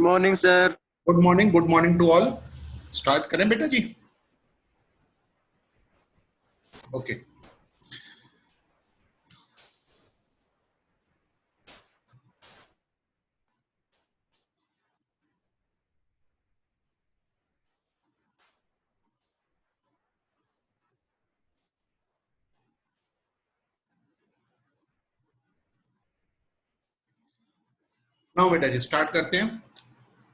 Morning sir. Good morning to all. Start करें बेटा जी। Okay now बेटा जी स्टार्ट करते हैं।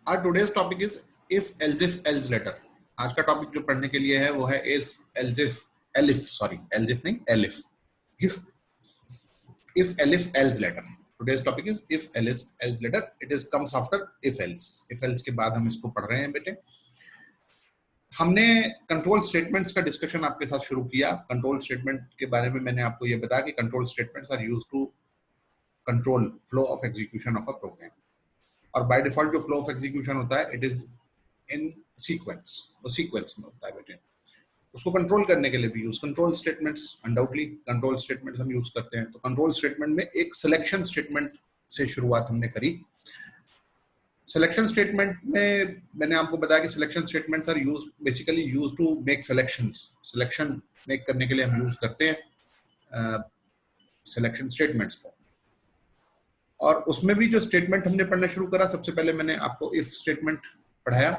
Our today's topic is if else else ladder. आज का टॉपिक जो पढ़ने के लिए है वो है if else elif sorry else नहीं elif if elif else letter. Today's topic is if else letter. It is comes after if else. If else के बाद हम इसको पढ़ रहे हैं बेटे। हमने कंट्रोल स्टेटमेंट्स का डिस्कशन आपके साथ शुरू किया। कंट्रोल स्टेटमेंट के बारे में मैंने आपको ये बताया कि control statements are used to control flow of execution of a program. और बाय डिफॉल्ट जो फ्लो ऑफ एग्जीक्यूशन होता है इट इज इन सीक्वेंस, वो सीक्वेंस में होता है बेटे। उसको कंट्रोल करने के लिए भी use control statements, undoubtedly control statements हम यूज करते हैं। तो कंट्रोल स्टेटमेंट में एक सिलेक्शन स्टेटमेंट से शुरुआत हमने करी। सिलेक्शन स्टेटमेंट में मैंने आपको बताया कि selection statements are use basically use to make selections. Selection make करने के लिए हम यूज करते हैं सिलेक्शन स्टेटमेंट्स को। और उसमें भी जो स्टेटमेंट हमने पढ़ना शुरू करा, सबसे पहले मैंने आपको इफ स्टेटमेंट पढ़ाया।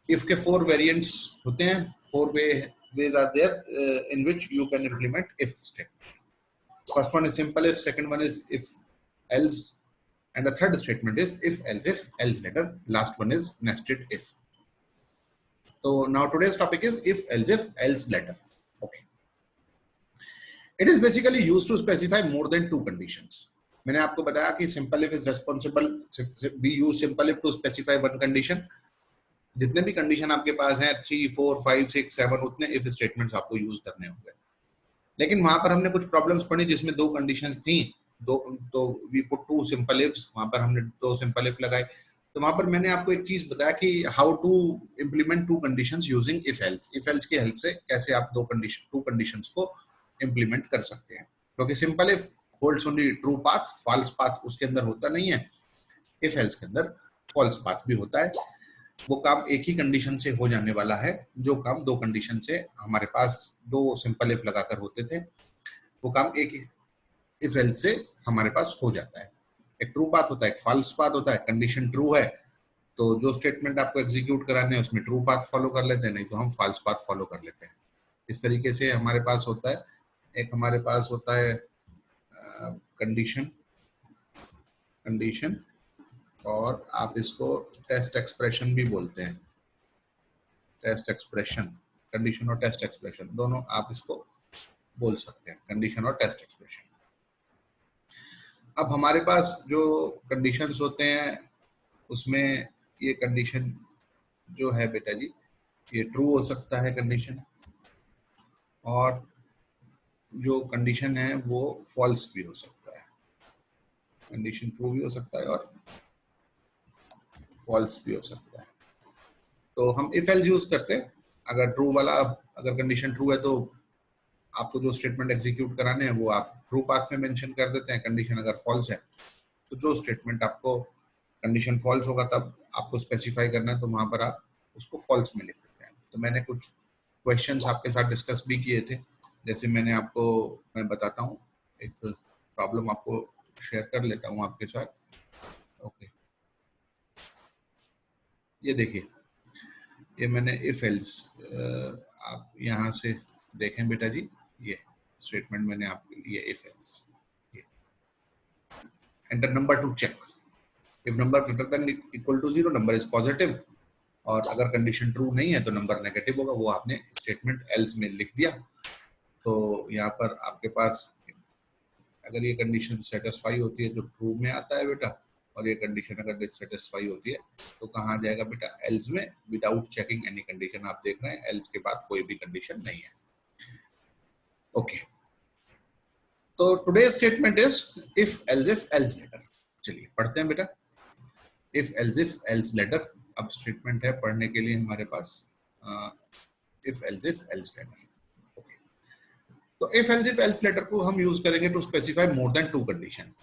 इफ के 4 वेरिएंट्स होते हैं, 4 ways are there in which you can implement if statement. First one is simple if, second one is if else, and the third statement is if else later. Last one is nested if. So now today's topic is if else later. Okay. It is basically used to specify more than 2 conditions. मैंने आपको बताया कि simple if is responsible, we use simple if to specify one condition. जितने भी condition आपके पास हैं 3, 4, 5, 6, 7 उतने if statements आपको यूज करने होंगे। लेकिन वहां पर हमने कुछ प्रॉब्लम्स पढ़ी जिसमें 2 कंडीशंस थी, तो वी पुट 2 सिंपल इफ्स। वहां पर हमने 2 सिंपल इफ लगाए। तो वहां पर मैंने आपको एक चीज बताया कि how to implement 2 conditions using if else की हेल्प से कैसे आप 2 कंडीशंस को इंप्लीमेंट कर सकते हैं। क्योंकि simple if holds only true path, false path उसके अंदर होता नहीं है। इफ एल्स के अंदर फॉल्स पाथ भी होता है। वो काम एक ही कंडीशन से हो जाने वाला है जो काम 2 कंडीशन से हमारे पास 2 सिंपल इफ लगाकर होते थे, वो काम एक ही इफ एल्स से हमारे पास हो जाता है। एक ट्रू पाथ होता है, एक फॉल्स पाथ होता है। कंडीशन ट्रू है तो जो स्टेटमेंट आपको एग्जीक्यूट कराने हैं उसमें ट्रू पाथ फॉलो कर लेते हैं, नहीं तो हम फॉल्स पाथ फॉलो कर लेते हैं। इस तरीके से हमारे पास होता है। एक हमारे पास होता है कंडीशन और आप इसको टेस्ट एक्सप्रेशन भी बोलते हैं। टेस्ट एक्सप्रेशन, कंडीशन और टेस्ट एक्सप्रेशन दोनों आप इसको बोल सकते हैं, कंडीशन और टेस्ट एक्सप्रेशन। अब हमारे पास जो कंडीशंस होते हैं उसमें ये कंडीशन जो है बेटा जी, ये ट्रू हो सकता है कंडीशन, और जो कंडीशन है वो फॉल्स भी हो सकता है। कंडीशन ट्रू भी हो सकता है और फॉल्स भी हो सकता है। तो हम इफ एल्स यूज करते हैं। अगर ट्रू वाला, अगर कंडीशन ट्रू है तो आपको जो स्टेटमेंट एग्जीक्यूट कराने हैं वो आप ट्रू पाथ में मेंशन कर देते हैं। कंडीशन अगर फॉल्स है तो जो स्टेटमेंट आपको कंडीशन फॉल्स होगा तब आपको स्पेसिफाई करना है, तो वहां पर आप उसको फॉल्स में लिख देते हैं। तो मैंने कुछ क्वेश्चंस आपके साथ डिस्कस भी किए थे। जैसे मैं बताता हूँ, एक प्रॉब्लम आपको शेयर कर लेता हूँ आपके साथ। ओके, ये देखिए, ये मैंने इफ एल्स, आप यहाँ से देखें बेटा जी, ये स्टेटमेंट मैंने आपके लिए if else, enter number to check if number greater than equal to 0 number is positive, और अगर कंडीशन ट्रू नहीं है तो नंबर नेगेटिव होगा। वो आपने स्टेटमेंट एल्स में लिख दिया। तो यहाँ पर आपके पास अगर ये कंडीशन सेटिस्फाई होती है तो ट्रू में आता है बेटा, और ये कंडीशन अगर डिससेटिस्फाई होती है तो कहाँ जाएगा बेटा, एल्स में, विदाउट चेकिंग एनी कंडीशन। आप देख रहे हैं एल्स के बाद कोई भी कंडीशन नहीं है। ओके, तो today statement is if else ladder. चलिए पढ़ते हैं बेटा। इफ एल्स लेटर, अब स्टेटमेंट है पढ़ने के लिए हमारे पास इफ एल्स लेटर। ओके, तो इफ एल्स लेटर को हम यूज करेंगे to specify more than 2 condition.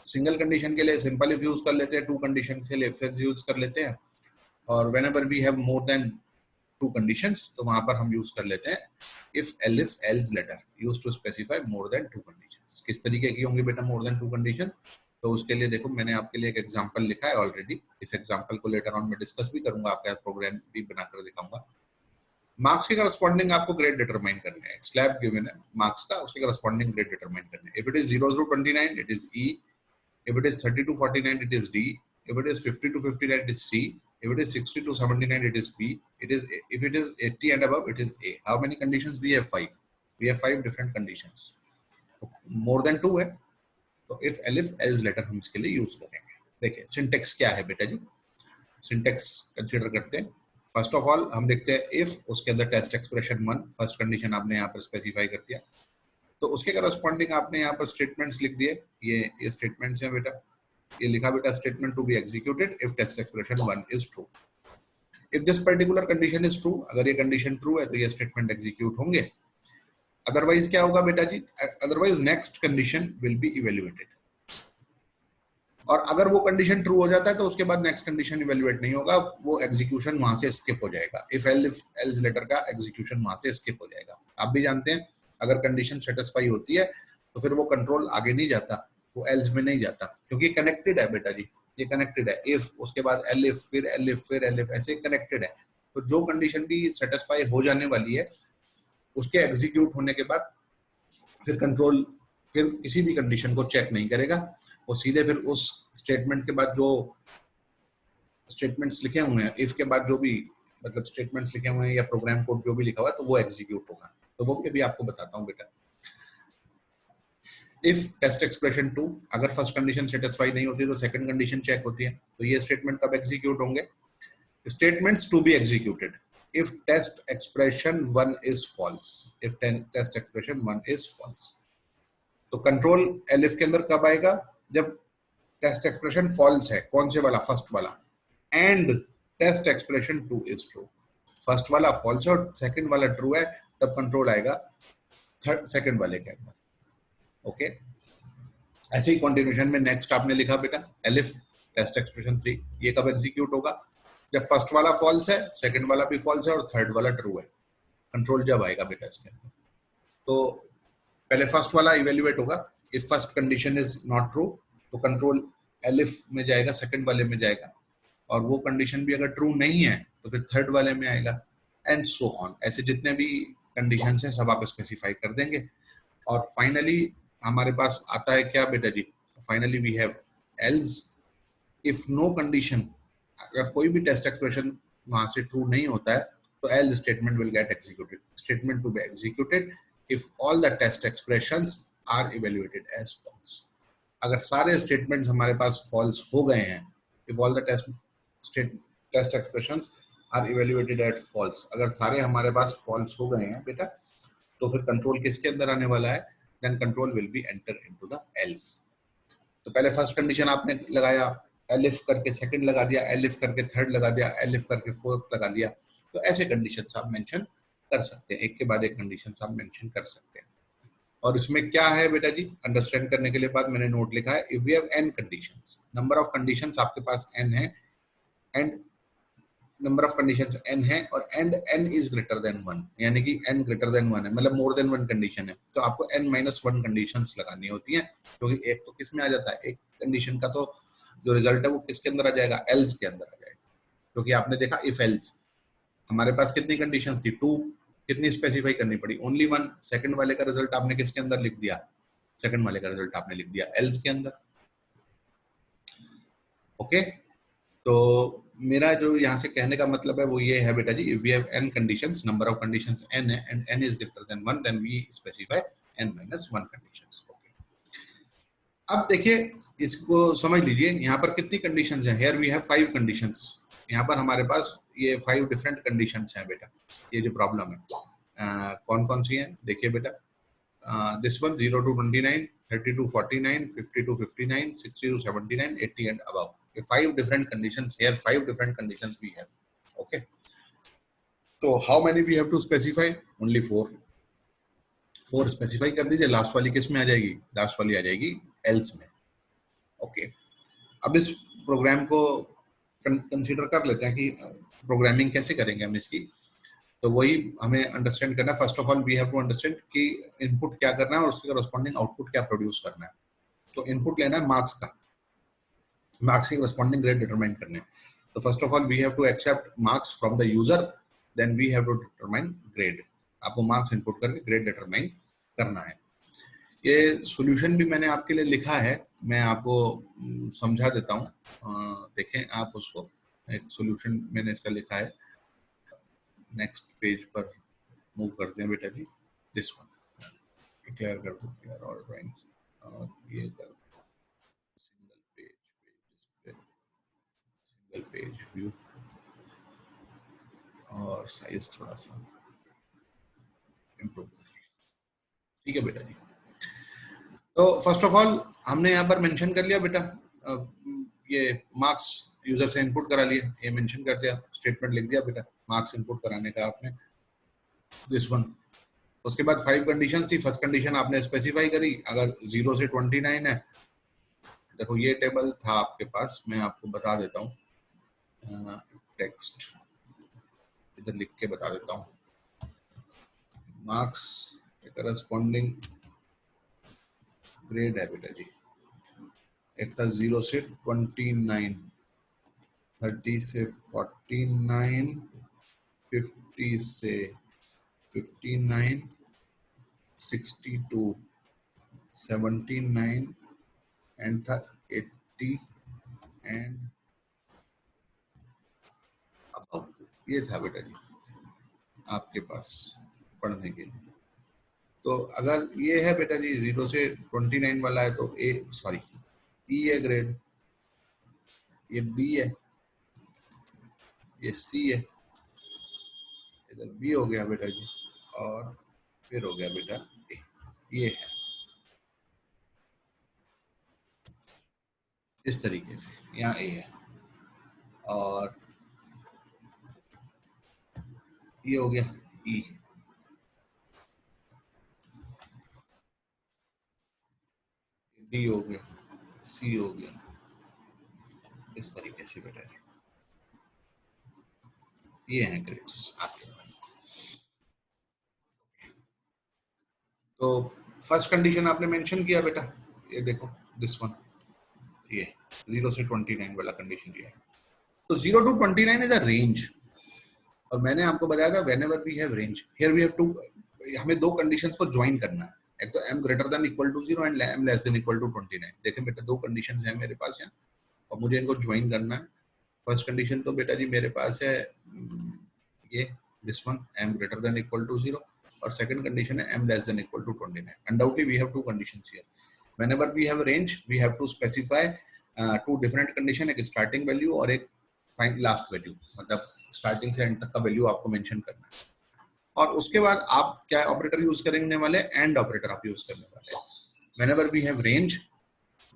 Single condition के लिए सिंपल इफ यूज कर लेते हैं, टू कंडीशन के लिए इफ एल्स यूज कर लेते हैं, और whenever we have more than two conditions तो वहां पर हम यूज कर लेते हैं if else ladder use to specify more than two conditions. किस तरीके की होंगी बेटा मोर देन टू कंडीशन? तो उसके लिए देखो मैंने आपके लिए एक एग्जांपल लिखा है ऑलरेडी, इस एग्जांपल को लेटर ऑन में डिस्कस भी करूंगा, आपका प्रोग्राम भी बनाकर दिखाऊंगा। मार्क्स के करस्पॉन्डिंग आपको ग्रेड डिटरमाइन करने हैं, स्लैब गिवन है मार्क्स का, उसके करस्पॉन्डिंग ग्रेड डिटरमाइन करने हैं। If it is 0 to 29 it is E, if it is 30 to 49 it is D, if it is 50 to 59 it is C, if it is 60 to 79 it is B, if it is 80 and above it is A. How many conditions we have? 5. We have 5 different conditions. More than 2 है तो if elif else letter हम इसके लिए use करेंगे। देखिए syntax क्या है बेटा जी, सिंटेक्स कंसीडर करते हैं। फर्स्ट ऑफ ऑल हम देखते हैं इफ, उसके अंदर टेस्ट एक्सप्रेशन 1 फर्स्ट कंडीशन आपने यहाँ पर स्पेसिफाई कर दिया, तो उसके करस्पॉन्डिंग आपने यहाँ पर स्टेटमेंट्स लिख दिए। ये स्टेटमेंट्स हैं बेटा, ये लिखा बेटा statement to be executed if test expression 1 is true. If this particular condition is true, अगर ये कंडीशन ट्रू है तो ये स्टेटमेंट एग्जीक्यूट होंगे। अदरवाइज क्या होगा बेटा जी? Otherwise next condition will be evaluated, और अगर वो कंडीशन ट्रू हो जाता है तो उसके बाद नेक्स्ट कंडीशन इवेल्युएट नहीं होगा, वो एग्जीक्यूशन वहां से स्किप हो जाएगा। इफ एल्स लेटर का एग्जीक्यूशन वहां से स्किप हो जाएगा। आप भी जानते हैं अगर कंडीशन सेटिस्फाई होती है तो फिर वो कंट्रोल आगे नहीं जाता, वो एल्स में नहीं जाता, क्योंकि कनेक्टेड है बेटा जी, ये कनेक्टेड है। इफ उसके बाद एलिफ फिर एलिफ फिर एलिफ, ऐसे कनेक्टेड है। तो जो कंडीशन भी सेटिस्फाई हो जाने वाली है उसके एग्जीक्यूट होने के बाद फिर कंट्रोल फिर किसी भी कंडीशन को चेक नहीं करेगा, वो सीधे फिर उस स्टेटमेंट के बाद जो स्टेटमेंट्स लिखे हुए हैं, इफ के बाद जो भी मतलब स्टेटमेंट्स लिखे हुए हैं या प्रोग्राम कोड जो भी लिखा हुआ है तो वो एग्जीक्यूट होगा। तो वो भी अभी आपको बताता हूं बेटा। इफ टेस्ट एक्सप्रेशन 2, अगर फर्स्ट कंडीशन सेटिस्फाई नहीं होती तो सेकंड कंडीशन चेक होती है, तो ये स्टेटमेंट कब एग्जीक्यूट होंगे? Statements to be executed if test expression 1 is false, if test expression 1 is false. तो कंट्रोल एलिफ के अंदर कब आएगा? जब टेस्ट एक्सप्रेशन फॉल्स है। कौन से वाला? फर्स्ट वाला। And test expression 2 is true, first वाला फॉल्स है और सेकंड वाला ट्रू है, तब कंट्रोल आएगा थर्ड सेकंड वाले के अंदर। ओके, ऐसे ही कंटिन्यूशन में नेक्स्ट आपने लिखा बेटा एलिफ टेस्ट एक्सप्रेशन 3, ये कब एग्जीक्यूट होगा? जब फर्स्ट वाला फॉल्स है, सेकंड वाला भी फॉल्स है और थर्ड वाला ट्रू है। कंट्रोल जब आएगा बेटा इसके अंदर, तो पहले फर्स्ट वाला इवेल्युएट होगा। If first condition is not true तो कंट्रोल एलिफ में जाएगा, सेकंड वाले में जाएगा, और वो कंडीशन भी अगर ट्रू नहीं है तो फिर थर्ड वाले में आएगा, एंड सो ऑन। ऐसे जितने भी कंडीशंस हैं सब आप स्पेसिफाई कर देंगे, और फाइनली हमारे पास आता है क्या बेटा जी? Finally we have else if no condition, अगर कोई भी टेस्ट एक्सप्रेशन वहां से ट्रू नहीं होता है तो else statement will get executed, statement to be executed if all the test expressions are evaluated as false. अगर सारे स्टेटमेंट्स हमारे पास फॉल्स हो गए हैं, if all the test expressions are evaluated at false, अगर सारे हमारे पास फॉल्स हो गए हैं बेटा, तो फिर कंट्रोल किसके अंदर आने वाला है? Then control will be enter into the else. तो पहले फर्स्ट कंडीशन आपने लगाया, एलिफ करके सेकंड लगा दिया, एलिफ करके थर्ड लगा दिया, एलिफ करके फोर्थ लगा दिया। तो ऐसे कंडीशंस आप मेंशन कर सकते हैं, एक के बाद एक कंडीशंस आप मेंशन कर सकते हैं। और इसमें क्या है बेटा जी, अंडरस्टैंड करने के लिए बाद मैंने नोट लिखा है, if we have n conditions, number of conditions आपके पास n है, and number of conditions n है, और and n is greater than 1, यानी कि n ग्रेटर देन 1 है, मतलब मोर देन 1 कंडीशन है, तो आपको n-1 कंडीशंस लगानी होती हैं, क्योंकि एक तो किस में आ जाता है, एक कंडीशन का तो जो रिजल्ट है वो किसके अंदर आ जाएगा? एल्स के अंदर आ जाएगा। क्योंकि आपने देखा इफ एल्स हमारे पास कितनी कंडीशंस थी? 2, कितनी स्पेसिफाई करनी पड़ी? ओनली 1। सेकंड वाले का रिजल्ट आपने किसके अंदर लिख दिया? सेकंड वाले का रिजल्ट आपने लिख दिया एल्स के अंदर। ओके, तो मेरा जो यहाँ से कहने का मतलब है वो ये है बेटा जी, if we have n conditions, number of conditions n है, and n is greater than 1, then we specify n-1 conditions. Okay, अब देखिए इसको समझ लीजिए, यहाँ पर कितनी कंडीशंस हैं? Here we have 5 conditions. यहाँ पर हमारे पास ये 5 डिफरेंट कंडीशंस हैं बेटा। ये जो प्रॉब्लम है कौन कौन सी हैं देखिए बेटा, this one 0 to 29, 30 to 49, 50 to 59, 60 to 79, 80 and above. 5 different conditions here, 5 different conditions we have. Okay, so how many we have to specify? Only 4 specify कर दीजिए। लास्ट वाली किस में आ जाएगी? लास्ट वाली आ जाएगी else में। ओके, अब इस प्रोग्राम को कंसीडर कर लेते हैं कि प्रोग्रामिंग कैसे करेंगे हम इसकी। तो वही हमें अंडरस्टैंड करना है। First of all we have to understand कि इनपुट क्या करना है और उसके करस्पॉन्डिंग आउटपुट क्या प्रोड्यूस करना है। तो इनपुट लेना है मार्क्स का, मार्क्स की करस्पॉन्डिंग ग्रेड डिटरमाइन करने। तो first of all we have to accept marks from the user, then we have to determine grade. आपको मार्क्स इनपुट करके ग्रेड डिटरमाइन करना है। ये सॉल्यूशन भी मैंने आपके लिए लिखा है, मैं आपको समझा देता हूँ। देखें आप उसको, एक सॉल्यूशन मैंने इसका लिखा है। नेक्स्ट पेज पर मूव करते हैं बेटा जी, दिस वन क्लियर कर देते हैं और ड्राइंग्स, और ये कर सिंगल पेज व्यू और साइज थोड़ा सा इम्प्रूव कर लिया। ठीक है बेटा जी। तो फर्स्ट ऑफ ऑल हमने यहाँ पर मेंशन कर लिया बेटा, ये मार्क्स यूजर से इनपुट करा लिया, ये मेंशन कर दिया, स्टेटमेंट लिख दिया बेटा मार्क्स इनपुट कराने का आपने, दिस वन। उसके बाद 5 कंडीशन थी। फर्स्ट कंडीशन आपने स्पेसिफाई करी, अगर 0 से 29 है। देखो ये टेबल था आपके पास, मैं आपको बता देता हूँ, टेक्स्ट इधर लिख के बता देता हूँ। मार्क्स करस्पॉन्डिंग ग्रेड है बेटा जी, एक था 0 से 29, 30 से 49, 50 से 59, 62, 79 एंड था 80 एंड अब ये था बेटा जी आपके पास पढ़ने के लिए। तो अगर ये है बेटा जी 0 से 29 वाला है तो ए सॉरी ई है ग्रेड, ये बी है, ये सी है, इधर बी हो गया बेटा जी, और फिर हो गया बेटा ए, ये है इस तरीके से, यहाँ ए है, और ये हो गया ई, डी हो गया, सी हो गया, इस तरीके से बेटा ये हैं ग्रेड्स आपके पास। तो फर्स्ट कंडीशन आपने मेंशन किया बेटा, ये देखो दिस वन, ये 0 से 29 वाला कंडीशन ये है। तो 0 to 29 इज अ रेंज, और मैंने आपको बताया था whenever we have range here we have to, हमें दो कंडीशंस को ज्वाइन करना है, एक तो m greater than equal to 0 and m less than equal to 29। देखें बेटा दो कंडीशंस हैं मेरे पास यहाँ और मुझे इनको ज्वाइन करना है। फर्स्ट कंडीशन तो बेटा जी मेरे पास है ये this one, m greater than equal to 0, और सेकंड कंडीशन है m less than equal to 29। Undoubtedly we have two conditions here. Whenever we have range we have to specify two different condition, एक starting value और एक last value, मतलब starting से end तक का value आपको mention करना है। और उसके बाद आप क्या ऑपरेटर यूज करने वाले, एंड ऑपरेटर आप यूज करने वाले। व्हेनेवर वी हैव रेंज,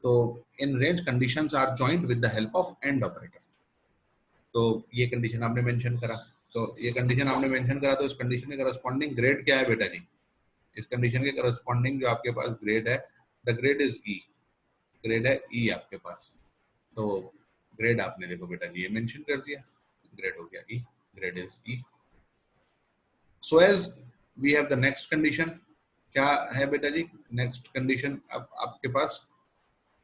तो in range conditions are joined with the help of and operator. तो ये कंडीशन आपने मेंशन करा, तो ये कंडीशन आपने मेंशन करा, तो इस कंडीशन के करस्पॉन्डिंग ग्रेड क्या है बेटा जी, इस कंडीशन के करस्पॉन्डिंग जो आपके पास ग्रेड है, the grade is E, grade है ई आपके पास। तो ग्रेड आपने देखो बेटा जी ये मेंशन कर दिया, ग्रेड हो गया E, grade is E. So as we have the next condition, क्या है बेटा जी नेक्स्ट कंडीशन, अब आपके पास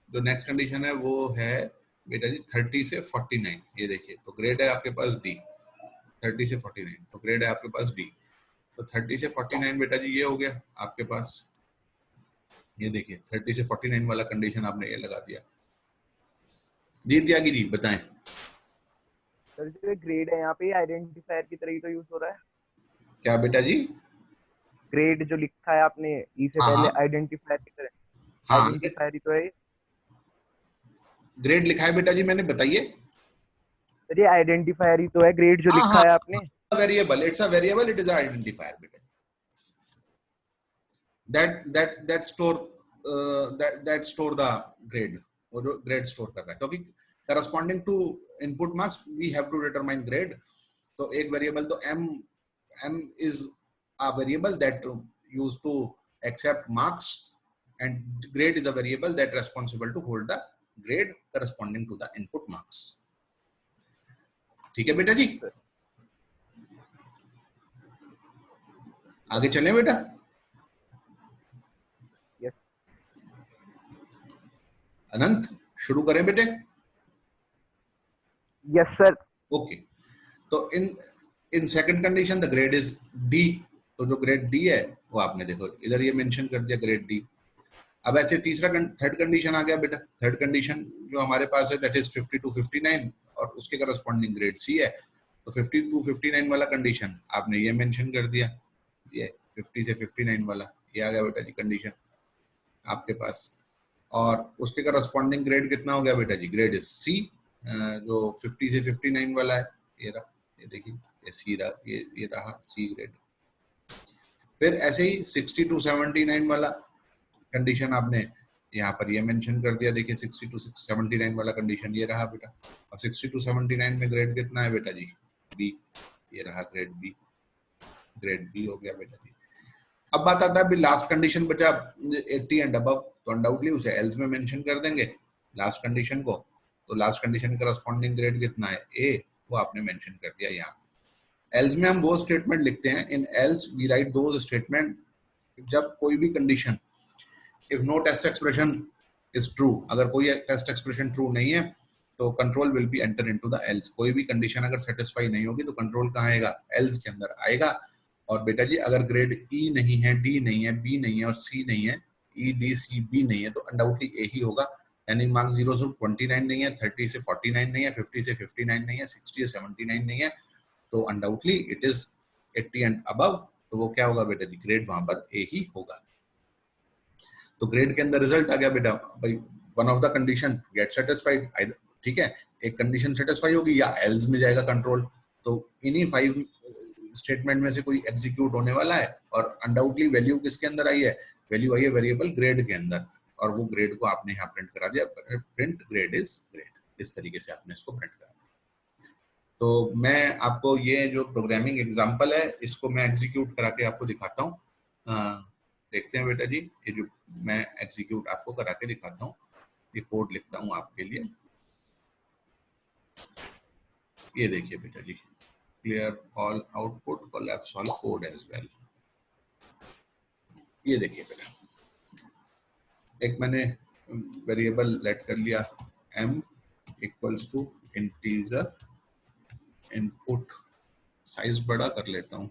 जो नेक्स्ट कंडीशन है वो है बेटा जी 30 से 49। ये देखिए तो ग्रेड है आपके पास डी, 30 से 49 तो ग्रेड है आपके पास डी। तो 30 से 49 बेटा जी ये हो गया आपके पास, ये देखिए 30 से 49 वाला कंडीशन आपने ये लगा दिया। जी त्यागी जी बताएं। सर जो ग्रेड है यहाँ पे आइडेंटिफायर की तरह ही तो यूज हो रहा है। क्या बेटा जी, ग्रेड जो लिखा है आपने ई से हाँ पहले हाँ आइडेंटिफायर की तरह, हाँ, आइडेंटिफायर ही तो है। ग्रेड लिखा है बेटा जी मैंने, बताइए। सर ये आइडेंटिफायर ही तो है, ग्रेड जो हाँ लिखा हाँ, है आपने। Variable, it's a variable, it is identifier बेटा, that store the grade, और जो ग्रेड स्टोर कर रहा है, क्योंकि corresponding to input marks we have to determine grade. तो एक वेरिएबल तो m is a variable that used to accept marks and grade is a variable that responsible to hold the grade corresponding to the input marks. ठीक है बेटा जी, आगे चलें बेटा। Yes अनंत शुरू करें बेटे। Yes sir. ओके, तो in second condition the grade is D. तो जो ग्रेड डी है वो आपने देखो इधर ये मेंशन कर दिया ग्रेड डी। अब ऐसे थर्ड कंडीशन आ गया बेटा। थर्ड कंडीशन जो हमारे पास है दैट इज 50 to 59 और उसके करस्पॉन्डिंग ग्रेड सी है। तो 50 to 59 वाला कंडीशन आपने ये मेंशन कर दिया, ये 50 से 59 वाला ये आ गया बेटा जी कंडीशन आपके पास। और उसके करस्पॉन्डिंग ग्रेड कितना हो गया बेटा जी, ग्रेड इज सी, जो 50 से 59 वाला है ये रहा, ये देखिए ये सी रहा, ये रहा सी ग्रेड। फिर ऐसे ही 60 to 79 वाला कंडीशन आपने यहाँ पर ये मेंशन कर दिया, देखिए 60 to 79 वाला कंडीशन ये रहा बेटा। अब 60 to 79 में ग्रेड कितना है बेटा जी, बी, ये रहा ग्रेड बी, ग्रेड बी हो गया बेटा जी। अब बात आता है लास्ट कंडीशन बचा 80 एंड अबव, तो अनडाउटली उसे एल्स में मेंशन कर देंगे लास्ट कंडीशन को। तो लास्ट कंडीशन करस्पॉन्डिंग ग्रेड कितना है, ए, वो आपने मेंशन कर दिया यहाँ। एल्स में हम वो स्टेटमेंट लिखते हैं, in else we write those statement जब कोई भी condition, if no test expression is true, अगर कोई टेस्ट एक्सप्रेशन ट्रू नहीं है तो control will be enter into the else. कोई भी कंडीशन अगर सेटिस्फाई नहीं होगी तो कंट्रोल कहाँ आएगा, एल्स के अंदर आएगा। और बेटा जी अगर ग्रेड ई नहीं है, डी नहीं है, बी नहीं है और सी नहीं है, ई डी सी बी नहीं है, तो अनडाउटली ए ही होगा। यानी मार्क्स 0 से 29 नहीं है, 30 से 49 नहीं है, 50 से 59 नहीं है, 60 से 79 नहीं है, तो undoubtedly it is 80 and above. तो वो क्या होगा बेटा जी, ग्रेड वहां पर ए ही होगा। तो ग्रेड के अंदर रिजल्ट आ गया बेटा भाई, one of the condition gate satisfied, ठीक है, एक कंडीशन सेटिस्फाई होगी या एल्स में जाएगा कंट्रोल। तो इन्हीं 5 स्टेटमेंट में से कोई एग्जीक्यूट होने वाला है और अनडाउटली वैल्यू किसके अंदर आई है, वैल्यू आई है वेरिएबल ग्रेड के अंदर, और वो ग्रेड को आपने यहाँ प्रिंट करा दिया, प्रिंट ग्रेड इज ग्रेड, इस तरीके से आपने इसको प्रिंट करा दिया। तो मैं आपको ये जो प्रोग्रामिंग एग्जांपल है इसको मैं एग्जीक्यूट करा के आपको दिखाता हूँ। देखते हैं बेटा जी, ये जो मैं एग्जीक्यूट आपको करा के दिखाता हूँ, ये कोड लिखता हूँ आपके लिए। ये देखिए बेटा जी, clear all output collapse all code as well. ये देखिए बेटा, एक मैंने वेरिएबल लेट कर लिया m equals to integer input, size बड़ा कर लेता हूँ,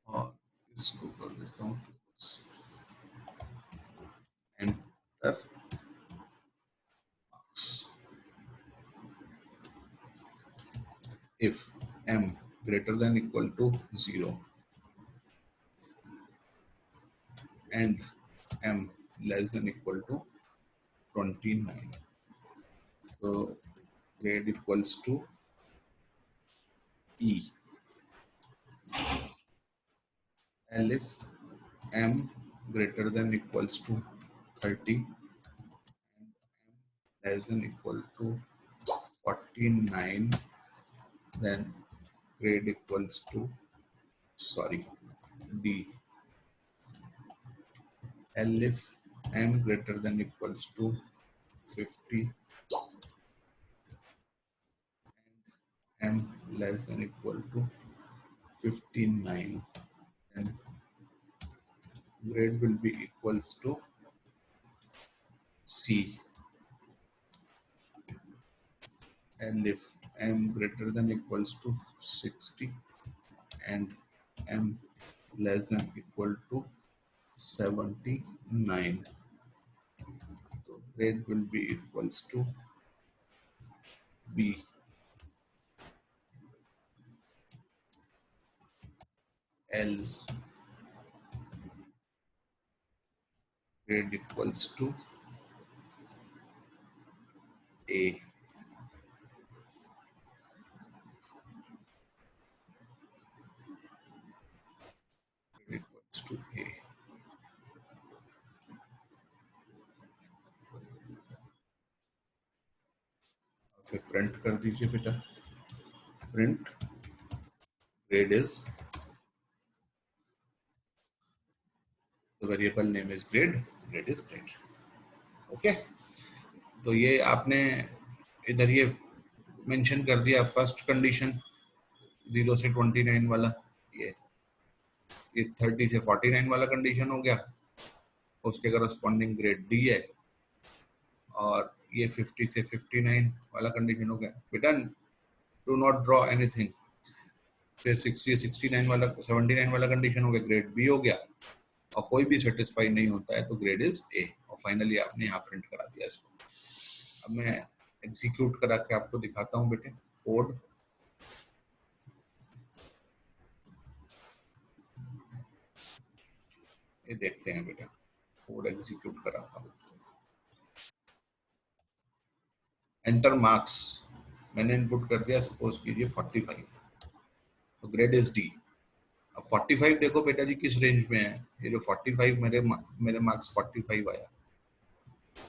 और इसको कर देता हूँ enter. if m greater than equal to 0 and m less than equal to 29, so grade equals to e, and if m greater than equals to 30 and m less than equal to 49, then grade equals to, sorry, d, and if m greater than equals to 50 and m less than equal to 59, and grade will be equals to C. And if m greater than equals to 60 and m less than equal to 79, so grade will be equals to B. Else grade equals to A. Grade equals to A. फिर print कर दीजिए बेटा, print grade is, variable name is grade, grade is grade. Okay, तो ये आपने इधर ये mention कर दिया फर्स्ट कंडीशन 0 से 29 वाला, ये 30 से 49 वाला कंडीशन हो गया, उसके करस्पॉन्डिंग ग्रेड डी है, और ये 50 से 59 वाला कंडीशन हो गया। बेटा डू नॉट ड्रॉ एनीथिंग। फिर 60 69 वाला 79 वाला कंडीशन हो गया, ग्रेड बी हो गया, और कोई भी सेटिस्फाई नहीं होता है तो ग्रेड इज ए, और फाइनली आपने यहाँ प्रिंट करा दिया इसको। अब मैं एग्जीक्यूट करा के आपको दिखाता हूँ बेटे कोड। ये देखते हैं बेटा, कोड एग्जीक्यूट कराता हूँ। एंटर मार्क्स मैंने इनपुट कर दिया, सपोज कीजिए 45, तो ग्रेड इज डी। अब 45 देखो बेटा जी किस रेंज में है, ये जो 45 मेरे मार्क्स 45 आया,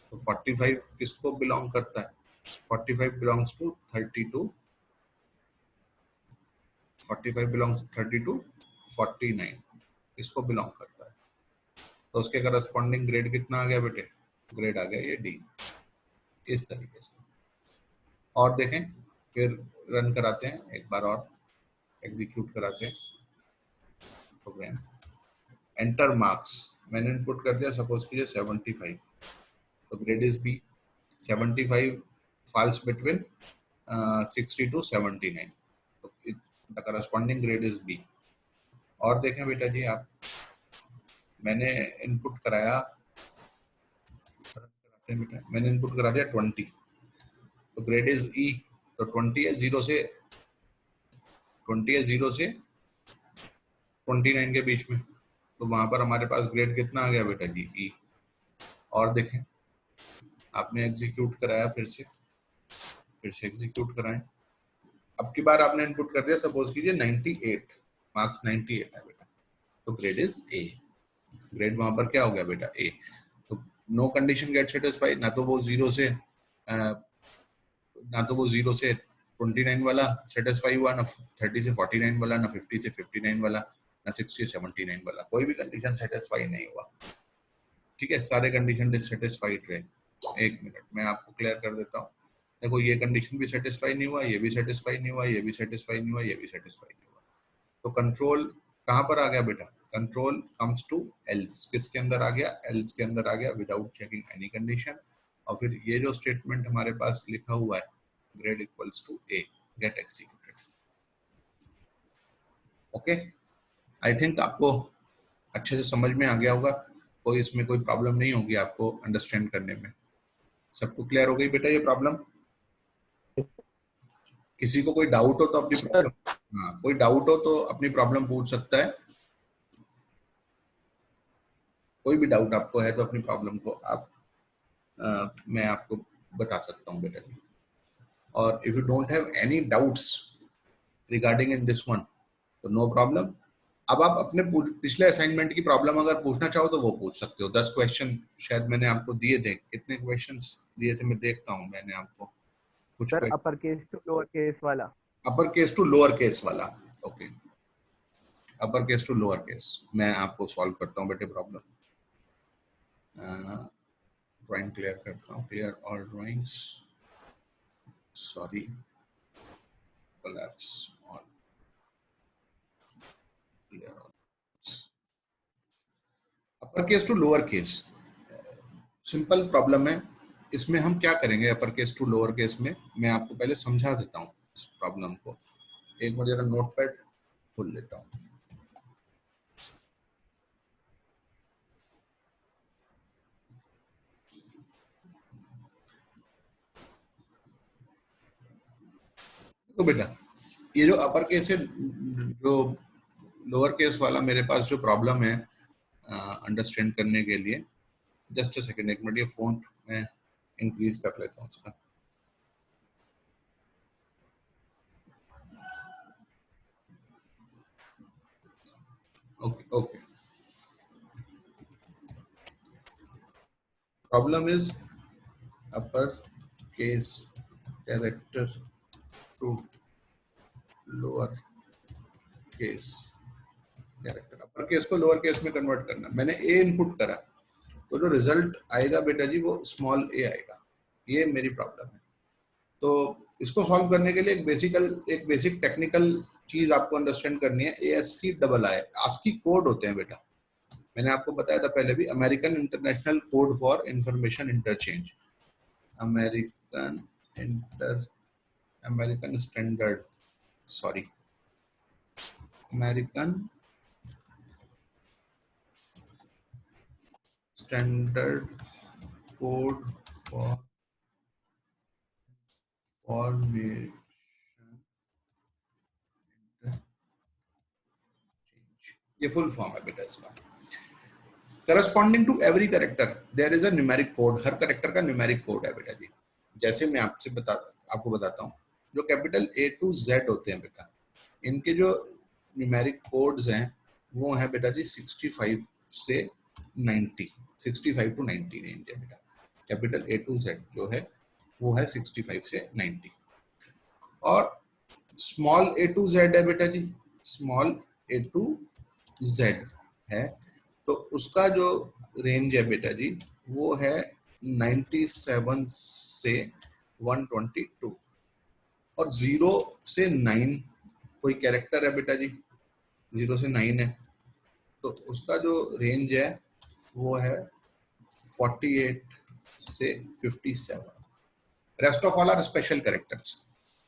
तो 45 किसको बिलोंग करता है, 45 बिलोंग्स टू 32, 45 बिलोंग्स 32 49, इसको बिलोंग करता है, तो उसके करस्पॉन्डिंग ग्रेड कितना आ गया बेटे, ग्रेड आ गया ये डी, इस तरीके से। और देखें, फिर रन कराते हैं एक बार और, एग्जीक्यूट कराते हैं प्रोग्राम। एंटर मार्क्स मैंने इनपुट कर दिया, सपोज कीजिए 75, तो grade is B. 75 falls between 60 to 79, तो the corresponding grade is B. और देखें बेटा जी आप, मैंने इनपुट कराया, मैंने इनपुट करा दिया 20, तो ग्रेड इज ई, तो 20 है 0 से 29 के बीच में, तो वहां पर हमारे पास ग्रेड कितना आ गया बेटा जी, ई। और देखें, आपने एग्जीक्यूट कराया, फिर से एग्जीक्यूट कराएं, अब की बार आपने इनपुट कर दिया, सपोज कीजिए 98 मार्क्स, 98 है बेटा, तो ग्रेड इज ए, ग्रेड वहां पर क्या हो गया बेटा, ए। तो नो कंडीशन गेट सेटिस्फाइड, ना तो वो 0 से 29 वाला सेटिस्फाई हुआ, ना 30 से 49 वाला, ना 50 से 59 वाला, ना 60 से 79 वाला, कोई भी कंडीशन सेटिस्फाई नहीं हुआ। ठीक है, सारे कंडीशन डिससेटिस्फाइड रहे। एक मिनट मैं आपको क्लियर कर देता हूँ। देखो ये कंडीशन भी सेटिस्फाई नहीं हुआ, ये भी सेटिस्फाई नहीं हुआ, ये भी सेटिस्फाई नहीं हुआ, ये भी सेटिस्फाई नहीं हुआ, तो कंट्रोल कहाँ पर आ गया बेटा, कंट्रोल कम्स टू एल्स, किसके अंदर आ गया, एल्स के अंदर आ गया, विदाउट चेकिंग एनी कंडीशन। और फिर ये जो स्टेटमेंट हमारे पास लिखा हुआ है, grade equals to A, get executed. Okay, I think आपको अच्छे से समझ में आ गया होगा, कोई इसमें कोई प्रॉब्लम नहीं होगी आपको अंडरस्टैंड करने में। सबको क्लियर हो गई बेटा ये प्रॉब्लम? किसी को कोई डाउट हो तो अपनी प्रॉब्लम, हाँ कोई डाउट हो तो अपनी प्रॉब्लम पूछ सकता है, कोई भी डाउट आपको है तो अपनी प्रॉब्लम को आप मैं आपको बता सकता हूँ बेटा जी। और if you don't have any doubts regarding in this one तो नो प्रॉब्लम। अब आप अपने पिछले असाइनमेंट की प्रॉब्लम अगर पूछना चाहो तो वो पूछ सकते हो। 10 क्वेश्चन शायद मैंने आपको दिए थे, कितने क्वेश्चंस दिए थे मैं देखता हूँ, मैंने आपको कुछ sir upper case to lower case वाला, upper case to lower case वाला, okay upper case to lower case मैं आपको सॉल्व करता हूँ बेटे प्रॉब्लम। ड्राइंग क्लियर करता हूँ, clear all drawings, sorry collapse all, clear all। Upper case to lower case simple problem है, इसमें हम क्या करेंगे upper case to lower case में, मैं आपको पहले समझा देता हूँ इस प्रॉब्लम को। एक बार जरा नोटपैड खोल लेता हूँ। तो बेटा ये जो अपर केस है, जो लोअर केस वाला मेरे पास जो प्रॉब्लम है अंडरस्टैंड करने के लिए, जस्ट अ सेकंड, एक मिनट ये फोन मैं इंक्रीज कर लेता हूँ उसका। Okay okay, problem is upper case character to lower case character, upper case को लोअर केस में कन्वर्ट करना। मैंने ए इनपुट करा तो जो रिजल्ट आएगा बेटा जी वो स्मॉल ए आएगा। ये मेरी प्रॉब्लम है। तो इसको सॉल्व करने के लिए एक बेसिक टेक्निकल चीज आपको अंडरस्टैंड करनी है। ASCII ASCII कोड होते हैं बेटा, मैंने आपको बताया था पहले भी, American international code for information interchange, American standard American standard code for formation ये फुल फॉर्म है बेटा इसका। Corresponding to every character there is a numeric code, हर कैरेक्टर का न्यूमेरिक कोड है बेटा जी। जैसे मैं आपको बताता हूँ, जो कैपिटल A to Z होते हैं बेटा, इनके जो न्यूमेरिक कोड्स हैं वो है बेटा जी 65 से 90, 65 to 90 रेंज है बेटा। कैपिटल A to Z जो है वो है 65 से 90, और स्मॉल a to z है बेटा जी, स्मॉल a to z है, तो उसका जो रेंज है बेटा जी वो है 97 से 122, और 0 से 9 कोई कैरेक्टर है बेटा जी, 0 से 9 है, तो उसका जो रेंज है वो है 48 से 57। Rest of all are special characters,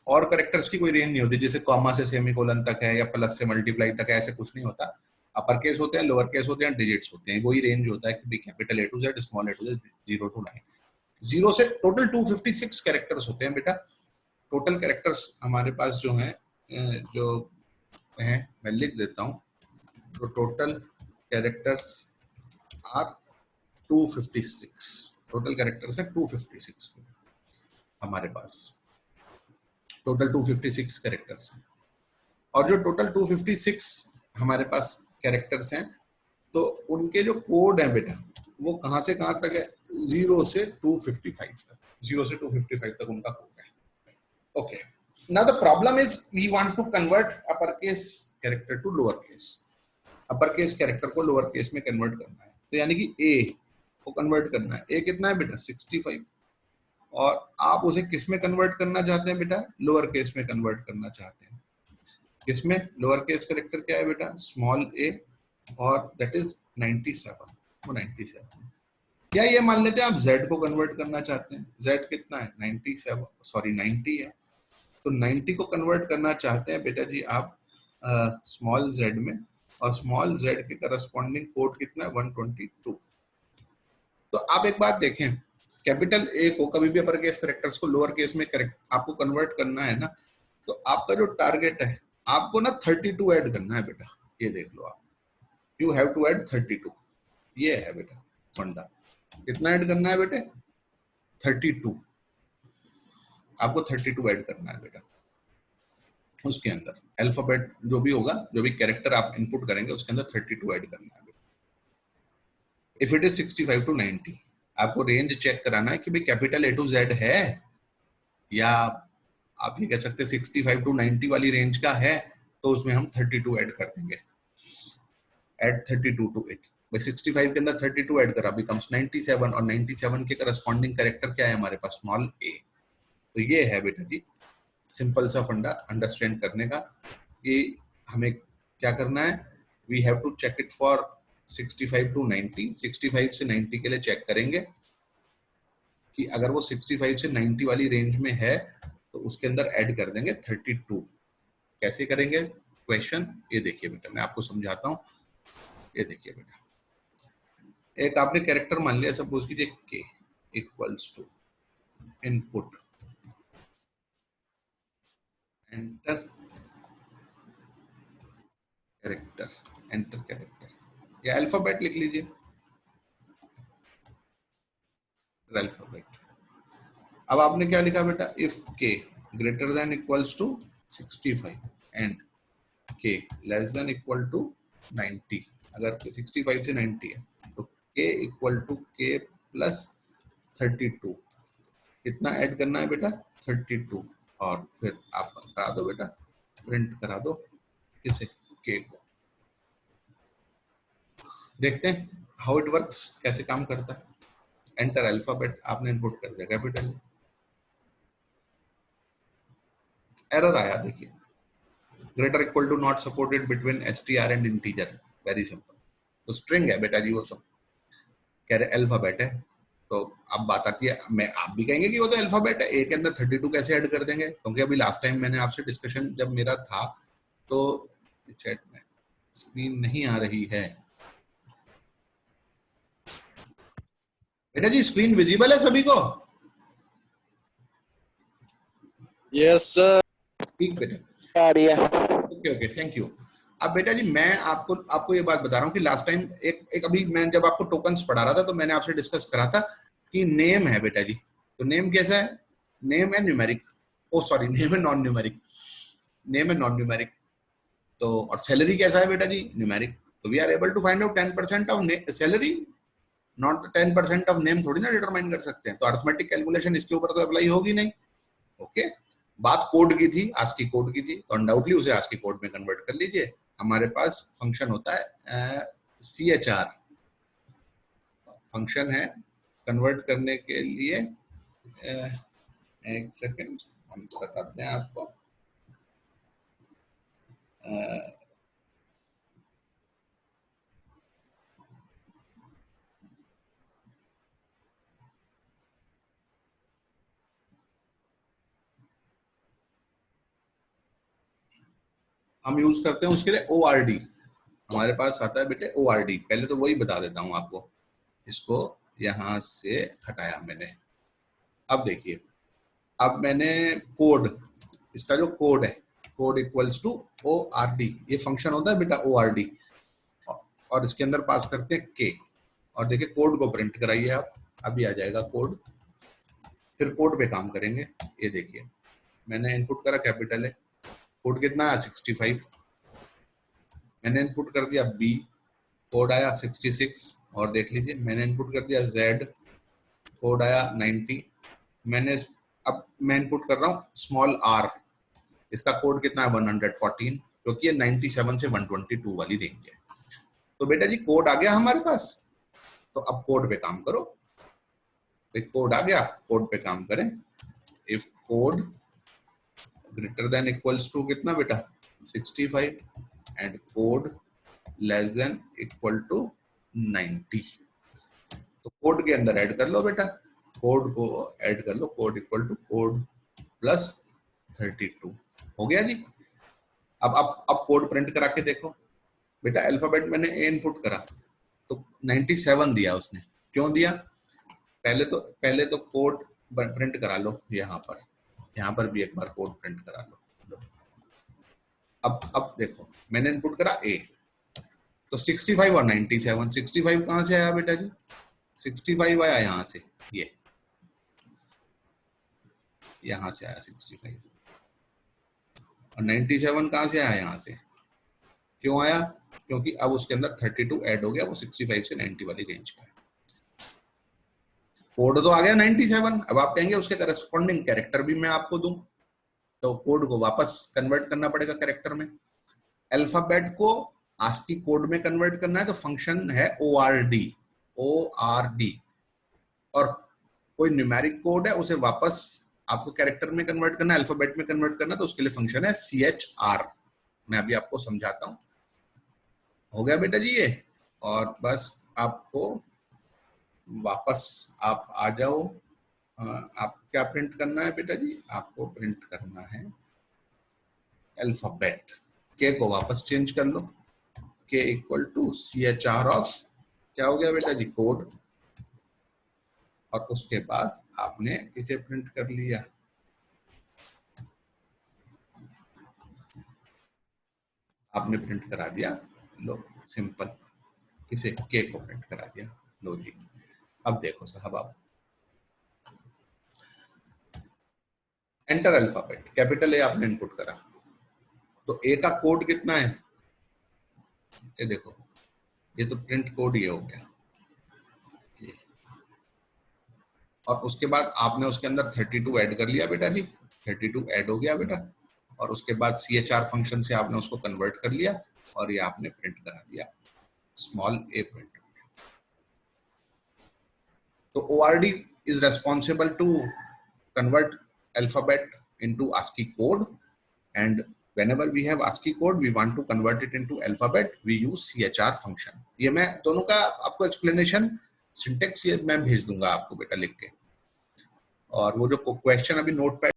और कैरेक्टर्स की कोई रेंज नहीं होती, जैसे कॉमा से सेमीकोलन तक है या प्लस से मल्टीप्लाई तक है, ऐसे कुछ नहीं होता। अपर केस होते हैं, लोअर केस होते हैं, डिजिट्स होते हैं, वही रेंज होता है कि capital A to Z, small a to z, 0 to 9। 0 से टोटल 256 कैरेक्टर्स होते हैं बेटा। टोटल कैरेक्टर्स हमारे पास जो हैं मैं लिख देता हूँ, तो total characters are 256, total characters है 256 हमारे पास, टोटल 256 कैरेक्टर्स हैं। और जो टोटल 256 हमारे पास कैरेक्टर्स हैं, तो उनके जो कोड है बेटा वो कहां से कहां तक है, 0 से 255 तक, 0 से 255 तक उनका कोड है। Okay, now the problem is we want to convert upper case character to lower case. Upper case character को लोअर केस में कन्वर्ट करना है, तो यानी कि ए को कन्वर्ट करना है। ए कितना है बेटा 65, और आप उसे किस में कन्वर्ट करना चाहते हैं बेटा, लोअर केस में कन्वर्ट करना चाहते हैं। किसमें, लोअर केस कैरेक्टर क्या है बेटा, स्मॉल ए, और दैट इज 97, वो 97। क्या ये मान लेते हैं आप z को कन्वर्ट करना चाहते हैं, z कितना है 90 है, तो 90 को कन्वर्ट करना चाहते हैं बेटा जी आप स्मॉल z में, और स्मॉल z के करस्पॉन्डिंग कोड कितना है 122। तो आप एक बात देखें, कैपिटल A को कभी भी अपर केस कैरेक्टर्स को लोअर केस में आपको कन्वर्ट करना है ना, तो आपका जो टारगेट है आपको ना 32 ऐड करना है बेटा। ये देख लो आप, यू हैव टू ऐड 32, ये है बेटा फंडा। कितना ऐड करना है बेटे, 32, आपको 32 ऐड करना है बेटा। उसके अंदर अल्फाबेट जो भी होगा, जो भी कैरेक्टर आप इनपुट करेंगे उसके अंदर 32 ऐड करना है बेटा। इफ इट इज 65 to 90, आपको रेंज चेक कराना है कि भाई कैपिटल A to Z है, या आप ये कह सकते हैं 65 to 90 वाली रेंज का है, तो उसमें हम 32 ऐड कर देंगे। ऐड 32 to it, भाई 65 के अंदर 32 ऐड करा, बिकम्स 97, और 97 के करस्पॉन्डिंग कैरेक्टर क्या है हमारे पास, स्मॉल a। तो ये है बेटा जी सिंपल सा फंडा अंडरस्टैंड करने का, कि हमें क्या करना है, we have to check it for 65 to 90, 65 से 90 के लिए चेक करेंगे कि अगर वो 65 से 90 वाली रेंज में है तो उसके अंदर ऐड कर देंगे 32। कैसे करेंगे क्वेश्चन, ये देखिए बेटा मैं आपको समझाता हूँ। ये देखिए बेटा, एक आपने कैरेक्टर मान लिया, सपोज कीजिए k equals to input enter character, या अल्फाबेट लिख लीजिए, अल्फाबेट। अब आपने क्या लिखा बेटा, if k greater than equals to 65 and k less than equal to 90, अगर 65 से 90 है तो k equal to k plus 32, कितना ऐड करना है बेटा 32 और फिर आप करा दो बेटा, प्रिंट करा दो किसे, के को। देखते हैं हाउ इट वर्क्स, कैसे काम करता है। एंटर अल्फाबेट आपने इनपुट कर दिया कैपिटल, एरर आया देखिए, greater equal to not supported between STR and integer, very simple. तो स्ट्रिंग है बेटा जी, वो तो कह रहे अल्फाबेट है। तो अब बात आती है, मैं आप भी कहेंगे कि वो तो अल्फाबेट है, ए के अंदर 32 कैसे ऐड कर देंगे, क्योंकि अभी लास्ट टाइम मैंने आपसे डिस्कशन जब मेरा था तो चैट में स्क्रीन नहीं आ रही है बेटा जी, स्क्रीन विजिबल है सभी को? यस सर, ठीक बेटा, आ रही है। Okay okay, thank you. अब बेटा जी मैं आपको आपको ये बात बता रहा हूँ कि लास्ट टाइम एक अभी मैं जब आपको टोकन्स पढ़ा रहा था तो मैंने आपसे डिस्कस करा था कि नेम है बेटा जी, तो नेम कैसा है, नेम है न्यूमेरिक, ओ सॉरी नेम है नॉन न्यूमेरिक, नेम है नॉन न्यूमेरिक। तो और सैलरी कैसा है बेटा जी, न्यूमेरिक। तो we are able to find out 10% of salary, not 10% of name थोड़ी ना डिटरमाइन कर सकते हैं, तो अरिथमेटिक कैलकुलेशन इसके ऊपर तो अप्लाई होगी नहीं। ओके, बात कोड की थी, आस्की कोड की थी, तो अनडाउटली उसे आस्की कोड में कन्वर्ट कर लीजिए। हमारे पास फंक्शन होता है CHR, फंक्शन है कन्वर्ट करने के लिए। एक सेकंड हम बताते हैं आपको। हम यूज करते हैं उसके लिए ORD, हमारे पास आता है बेटे ORD। पहले तो वही बता देता हूं आपको, इसको यहां से हटाया मैंने। अब देखिए, अब मैंने कोड, इसका जो कोड है, कोड इक्वल्स टू ORD, ये फंक्शन होता है बेटा ORD, और इसके अंदर पास करते हैं के, और देखिए कोड को प्रिंट कराइए आप, अभी आ जाएगा कोड। फिर कोड पे काम करेंगे। ये देखिए मैंने इनपुट करा कैपिटल है, कोड कितना है 65, मैंने इनपुट कर दिया B, कोड आया 66, और देख लीजिए मैंने इनपुट कर दिया Z, कोड आया 90। मैंने अब मैं इनपुट कर रहा हूँ स्मॉल r, इसका कोड कितना है 114, क्योंकि ये 97 से 122 वाली रेंज है। तो बेटा जी कोड आ गया हमारे पास, तो अब कोड पे काम करो। एक कोड आ गया, कोड पे काम करें। If code greater than equals to कितना बेटा 65 and code less than equal to 90, तो कोड के अंदर ऐड कर लो बेटा, कोड को ऐड कर लो, code equal to code plus 32, हो गया जी। अब कोड प्रिंट करा के देखो बेटा, अल्फाबेट मैंने ए इनपुट करा तो 97 दिया उसने, क्यों दिया, पहले तो कोड प्रिंट करा लो, यहाँ पर भी एक बार कोड प्रिंट करा लो। अब देखो मैंने इनपुट करा ए, तो 65 और 97, 65 कहां से आया बेटा जी, 65 आया यहाँ से, ये यहाँ से आया 65, और 97 कहां से आया, यहाँ से। क्यों आया, क्योंकि अब उसके अंदर 32 ऐड हो गया, वो 65 से 90 वाली रेंज का है। कोड तो आ गया 97, अब आप कहेंगे उसके करस्पॉन्डिंग कैरेक्टर भी मैं आपको दूं, तो कोड को वापस कन्वर्ट करना पड़ेगा कैरेक्टर में। अल्फाबेट को आस्की कोड में कन्वर्ट करना है तो फंक्शन है ORD, और कोई न्यूमेरिक कोड है उसे वापस आपको कैरेक्टर में कन्वर्ट करना है, अल्फाबेट में कन्वर्ट करना है, तो उसके लिए फंक्शन है CHR। मैं अभी आपको समझाता हूं। हो गया बेटा जी ये, और बस आपको वापस आप आ जाओ। आप क्या प्रिंट करना है बेटा जी, आपको प्रिंट करना है अल्फाबेट, के को वापस चेंज कर लो, के इक्वल टू CHR ऑफ, क्या हो गया बेटा जी, कोड, और उसके बाद आपने इसे प्रिंट कर लिया, आपने प्रिंट करा दिया, लो सिंपल, किसे, के को प्रिंट करा दिया, लो जी। अब देखो साहब, आप एंटर अल्फाबेट, कैपिटल ए आपने इनपुट करा, तो ए का कोड कितना है, ये देखो, ये तो प्रिंट कोड ये हो गया, और उसके बाद आपने उसके अंदर 32 ऐड कर लिया बेटा जी, 32 ऐड हो गया बेटा, और उसके बाद CHR फंक्शन से आपने उसको कन्वर्ट कर लिया और ये आपने प्रिंट करा दिया, स्मॉल a प्रिंट। तो ORD is responsible to convert alphabet into ASCII code, and whenever we have ASCII code we want to convert it into alphabet, we use CHR function। ये मैं दोनों का आपको एक्सप्लेनेशन सिंटेक्स ये मैं भेज दूंगा आपको बेटा लिख के, और वो जो क्वेश्चन अभी नोट पैड